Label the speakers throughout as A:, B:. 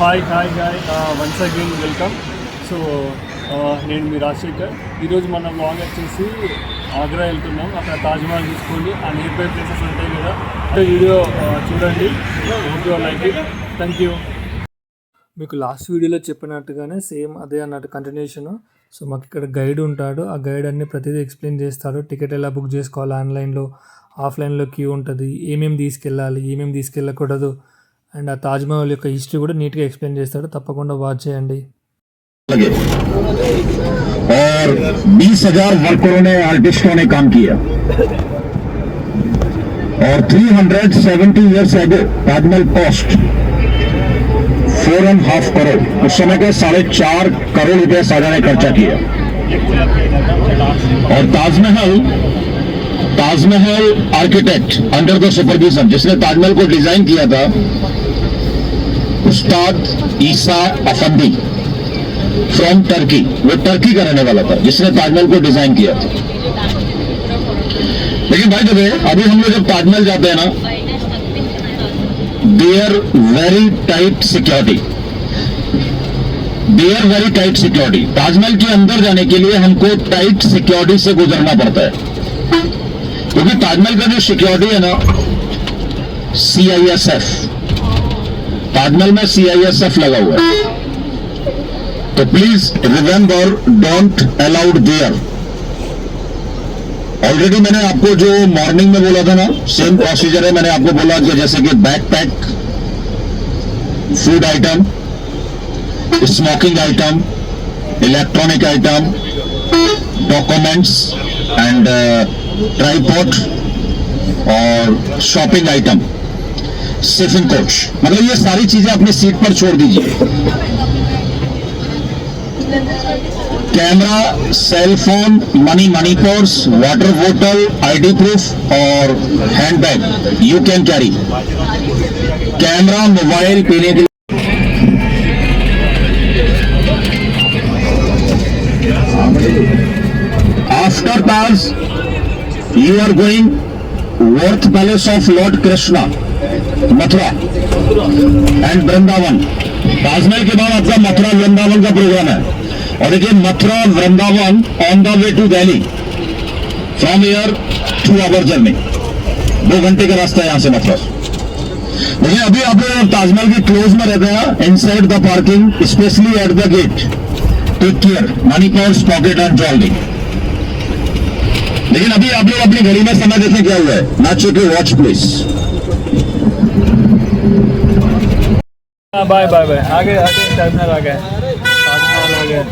A: Hi hi hi once again welcome. So నేను మీ రాజశేఖర్. ఈరోజు మన బ్లాగ్ వచ్చేసి ఆగ్రా వెళ్తున్నాం. అక్కడ తాజ్మహల్ చూసుకోండి, ఆ నియర్ బై ప్లేసెస్ ఉంటాయి కదా. వీడియో చూడండి, video like it. Thank you. మీకు లాస్ట్ వీడియోలో చెప్పినట్టుగానే సేమ్ అదే అన్నట్టు కంటిన్యూషన్. సో మాకు ఇక్కడ గైడ్ ఉంటాడు, ఆ గైడ్ అన్ని ప్రతిదీ ఎక్స్ప్లెయిన్ చేస్తాడు. టికెట్ ఎలా బుక్ చేసుకోవాలి, ఆన్లైన్లో ఆఫ్లైన్లో క్యూ ఉంటుంది, ఏమేమి తీసుకెళ్ళాలి ఏమేమి తీసుకెళ్ళకూడదు, అండ్ ఆ తాజ్మహల్ యొక్క హిస్టరీ కూడా నీట్గా ఎక్స్ప్లెయిన్ చేస్తాడు. తప్పకుండా వాచ్ చేయండి.
B: और 20,000 वर्करों ने आर्टिस्टों ने काम किया और 370 years ago Taj Mahal cost 4.5 crore, उस समय के 4.5 करोड़ रुपए साजा ने खर्चा किया. और Taj Mahal architect under the supervision, जिसने ताजमहल को डिजाइन किया था, उस्ताद ईसा अफंदी फ्रॉम टर्की. वो टर्की का रहने वाला था जिसने ताजमहल को डिजाइन किया था. लेकिन भाई जब अभी हम लोग जब ताजमहल जाते हैं ना, there very tight security. Taj Mahal के अंदर जाने के लिए हमको टाइट सिक्योरिटी से गुजरना पड़ता है, क्योंकि ताजमहल का जो सिक्योरिटी है ना, CISF, ताजमहल में CISF लगा हुआ है. तो please remember, don't allowed there. Already मैंने आपको जो मॉर्निंग में बोला था ना, सेम प्रोसीजर है. मैंने आपको बोला कि जैसे कि backpack, food item, smoking item, electronic item, documents and tripod और शॉपिंग आइटम, सेफिंग कोच, मतलब ये सारी चीजें अपनी सीट पर छोड़ दीजिए. Camera, cell phone, money purse, water बोतल, ID प्रूफ और handbag you can carry. Camera, mobile, पीने के लिए. After Taj you are going worth palace of lord Krishna, Mathura and Vrindavan. Taj Mahal के बाद आपका मथुरा वृंदावन का प्रोग्राम है. और देखिए, Mathura Vrindavan on the way to Delhi, from here 2 hour journey, 2 घंटे का रास्ता है यहां से मथुरा. देखिए, अभी आप लोग ताजमहल के क्लोज में रहते हैं, inside the parking, specially at the gate. Take care, money purse, pocket and jewellery. लेकिन अभी आप लोग अपनी घड़ी में समय देखें क्या हुआ है. ना चुके watch please.
A: Bye bye bye. आगे टर्मिनल आ गए, ताजमहल आ गए.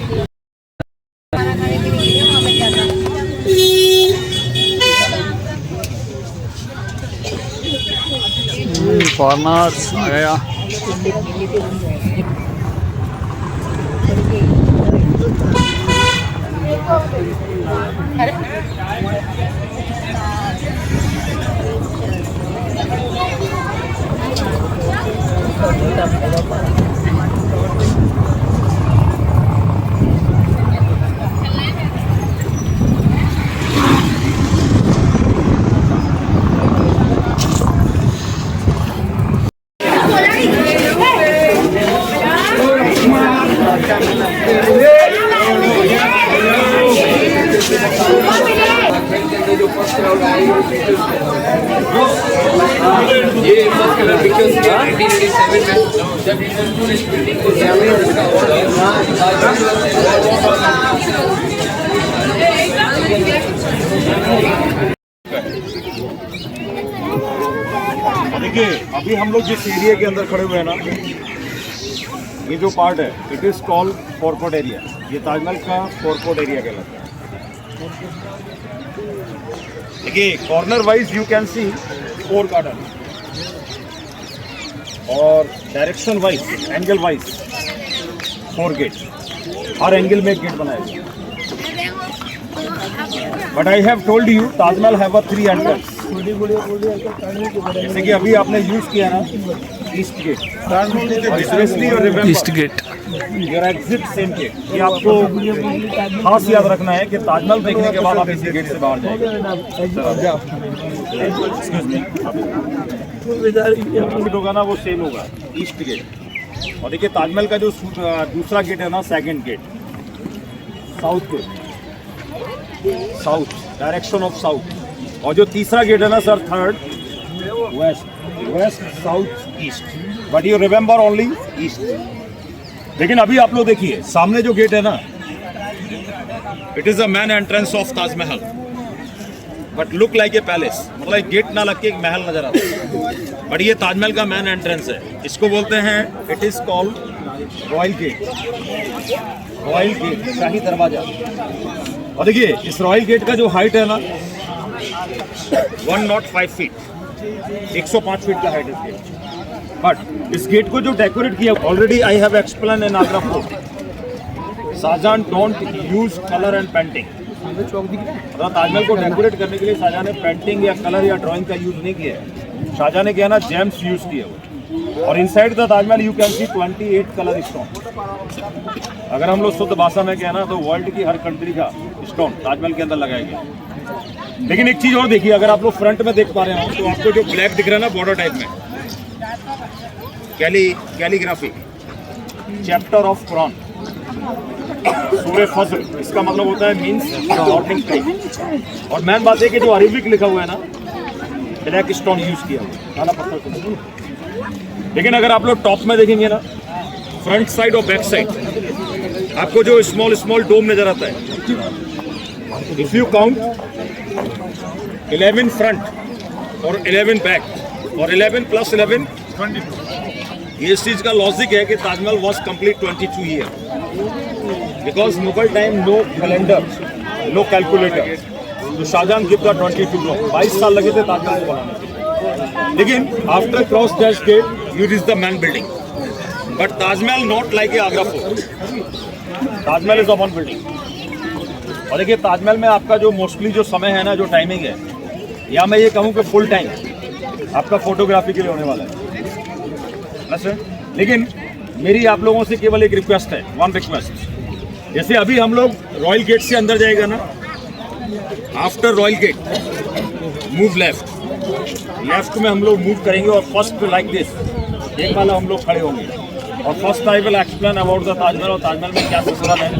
A: फॉरनर्स आ गया.
C: ये फर्स्ट कलर पिक्चर्स 1987 में जब
D: देखिए, अभी हम लोग जिस एरिया के अंदर खड़े हुए हैं ना, ये जो पार्ट है, it is called forecourt area. ये ताजमहल का फोरकोट एरिया कहलाता है. देखिए, corner wise you can see 4 garden और direction wise, angle wise 4 gate. हर एंगल में एक गेट बनाया गया. But I have told you, Taj Mahal have a 3 entrance. जैसे कि अभी आपने यूज किया ना, ईस्ट गेट, स्पेशली और
A: east gate,
D: your exit same gate. ये आपको खास याद रखना है कि ताजमहल देखने के बाद आप इसी गेट से बाहर जाएंगे. एक्सक्यूज मी, होगा ना वो सेम होगा, ईस्ट गेट. और देखिए ताजमहल का जो दूसरा गेट है ना, second gate, south gate, south, direction of south. और जो तीसरा गेट है ना sir, third, west, west south east, but you remember only east. लेकिन अभी आप लोग देखिए सामने जो गेट है ना, it is a man entrance of Taj Mahal, but look like a palace. मतलब एक गेट ना लग के एक महल नजर आता है, बट ये ताजमहल का मैन एंट्रेंस है। इसको बोलते हैं, it is called royal gate, royal gate, शाही दरवाजा। और देखिए इस रॉयल गेट का जो हाइट है ना, 105 फीट, 105 फीट का हाइट है इसकी। बट इस गेट को जो डेकोरेट किया, already I have explain in Agra fort, Shahjahan don't use colour and painting. मतलब ताजमहल को डेकोरेट करने के लिए शाहजहां ने पेंटिंग या कलर या ड्राइंग का यूज नहीं किया है। शाहजहां ने किया ना, जेम्स यूज किए वो। और inside the Taj Mahal you can C 28 colour stone. अगर हम लोग शुद्ध भाषा में कहना तो वर्ल्ड की हर कंट्री का स्टोन ताजमहल के अंदर लगाया गया। लेकिन एक चीज और देखिए, अगर आप लोग फ्रंट में देख पा रहे हो तो आपको जो ब्लैक दिख रहा है ना बॉर्डर टाइप में, कैलीग्राफी, चैप्टर ऑफ कुरान, सूरह फज्र, इसका मतलब होता है मींस मॉर्निंग प्रे। और मेन बात है कि जो अरेबिक लिखा हुआ है ना, ब्लैक स्टोन यूज किया हुआ है, काला पत्थर से। लेकिन अगर आप लोग टॉप में देखेंगे ना, फ्रंट साइड और बैक साइड, आपको जो स्मॉल स्मॉल डोम नजर आता है, इफ यू काउंट 11 फ्रंट और 11 बैक और 11 प्लस 11 22। ये इस चीज का लॉजिक है कि Taj Mahal was complete 22 year, because Mughal time no calendar, no calculator. तो शाहजहां गिव द 22 लॉ, 22 साल लगे थे ताजमहल को बनाने के। लेकिन after cross that get you reach the man building, but Taj Mahal not like a Agra fort, Taj Mahal is a one building. और देखिए ताजमहल में आपका जो मोस्टली जो समय है ना, जो टाइमिंग है, या मैं ये कहूँ कि फुल टाइम आपका फोटोग्राफी के लिए होने वाला है बस। लेकिन मेरी आप लोगों से केवल एक रिक्वेस्ट है, वन रिक्वेस्ट। जैसे अभी हम लोग रॉयल गेट से अंदर जाएगा ना, after royal gate move left, left में हम लोग मूव करेंगे और फर्स्ट लाइक दिस एक वाला हम लोग खड़े होंगे। और first I will explain about the Taj Mahal, और ताजमहल में क्या सिस्टम है,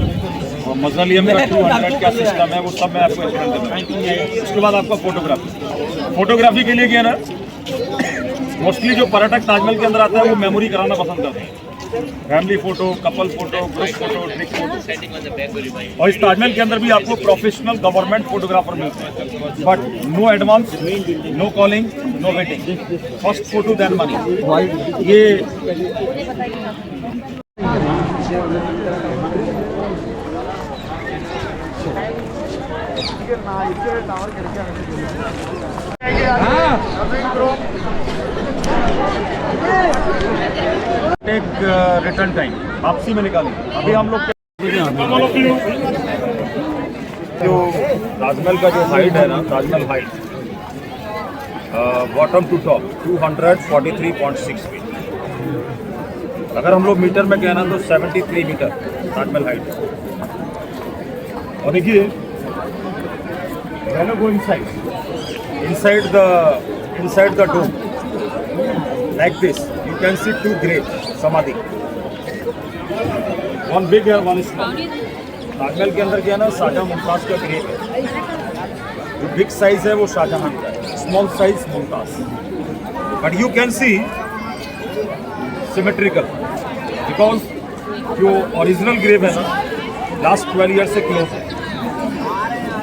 D: और मज़लियम में 200 क्या सिस्टम है, वो सब मैं आपको एक्सप्लेन करूँगा। उसके बाद आपका फोटोग्राफी के लिए क्या ना, मोस्टली जो पर्यटक ताजमहल के अंदर आता है वो मेमोरी कराना पसंद करते हैं, family photo, couple photo, group photo, trick photo. और इस ताजमहल के अंदर भी आपको प्रोफेशनल गवर्नमेंट फोटोग्राफर मिलते हैं, but no advance, no calling, no waiting, first photo then money. ये एक रिटर्न टाइम वापसी में निकालें। अभी हम लोग जो ताजमहल का जो हाइट है ना, Taj Mahal height bottom to top 243.6 feet. अगर हम लोग मीटर में कहना तो 73 मीटर ताजमहल हाइट है। और देखिए when you go inside the dome like this, you can see two great samadhi, one big and one small. Taj Mahal के अंदर क्या ना, शाहजहां मुमताज का ग्रेट है। जो बिग साइज है वो शाहजहां का है, small size Mumtaz. But you can C symmetrical, because जो ओरिजिनल ग्रेव है ना, लास्ट 12 ईयर से क्लोज है।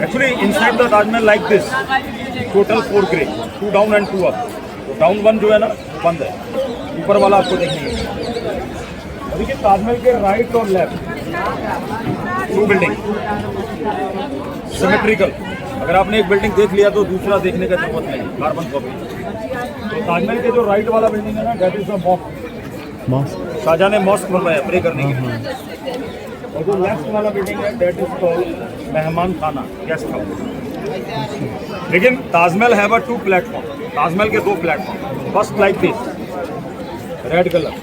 D: Actually, inside the Taj Mahal like this, total 4 grave, 2 down and 2 up. तो डाउन 1 जो है ना बंद है, ऊपर वाला आपको देखने देखिए ताजमहल के राइट और लेफ्ट 2 बिल्डिंग सिमेट्रिकल। अगर आपने एक बिल्डिंग देख लिया तो दूसरा देखने का जरूरत नहीं, कार्बन कॉपी। तो ताजमहल के जो राइट वाला बिल्डिंग है ना, that is a mosque. Shahjahan ने मॉस्क बनवाया प्रे करने के लिए। और जो लेफ्ट वाला बिल्डिंग है दैट इज कॉल्ड मेहमान खाना, गेस्ट हाउस। लेकिन Taj Mahal have a 2 platform, Taj Mahal के 2 platform. First like this red colour,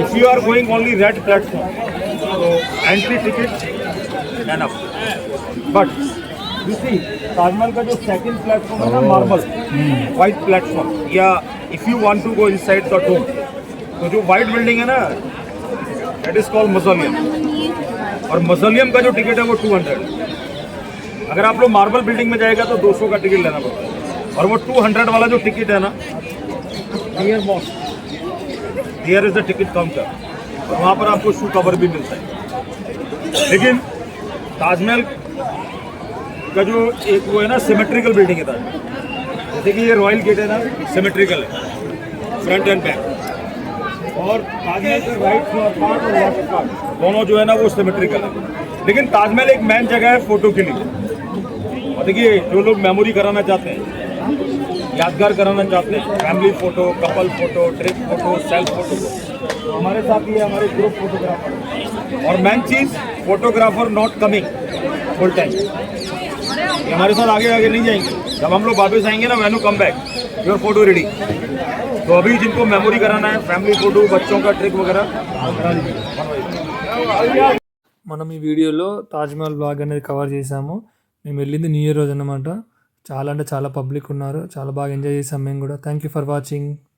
D: if you are going only red platform तो entry ticket enough. But you see Taj Mahal का जो सेकंड प्लेटफॉर्म है ना, मार्बल वाइट प्लेटफॉर्म, या if you want to go inside the dome तो तो जो white building है ना, दैट इज कॉल्ड मौसोलियम, और मौसोलियम का जो टिकट है वो 200। अगर आप लोग मार्बल बिल्डिंग में जाएगा तो 200 का टिकट लेना पड़ता है, और वो 200 वाला जो टिकट है ना, near mosque, here is the ticket counter, और वहाँ पर आपको शू कवर भी मिलता है। लेकिन ताजमहल का जो एक वो है ना, सिमेट्रिकल बिल्डिंग है ताजमहल, जैसे कि ये रॉयल गेट है ना, सिमेट्रिकल है फ्रंट एंड बैक, और ताजमहल का राइट पार्ट और लेफ्ट पार्ट दोनों जो है ना वो सिमेट्रिकल है। लेकिन ताजमहल एक मेन जगह है फोटो के लिए, और देखिए जो लोग मेमोरी कराना चाहते हैं, यादगार कराना चाहते हैं, family photo, couple photo, trip photo, self photo, तो हमारे साथ ये हमारे ग्रुप फोटोग्राफर, और main cheese photographer not coming full time, ये हमारे साथ आगे आगे नहीं जाएंगे। जब हम लोग वापस आएंगे ना, when you come back your photo ready. तो अभी जिनको मेमोरी कराना है, फैमिली फोटो, बच्चों का ट्रिक वगैरह,
A: మనం ఈ వీడియోలో తాజ్మహల్ బ్లాగ్ అనేది కవర్ చేసాము. మేము వెళ్ళింది న్యూ ఇయర్ రోజు అనమాట. చాలా అంటే చాలా పబ్లిక్ ఉన్నారు. చాలా బాగా ఎంజాయ్ చేసాం మేము కూడా. Thank you for watching.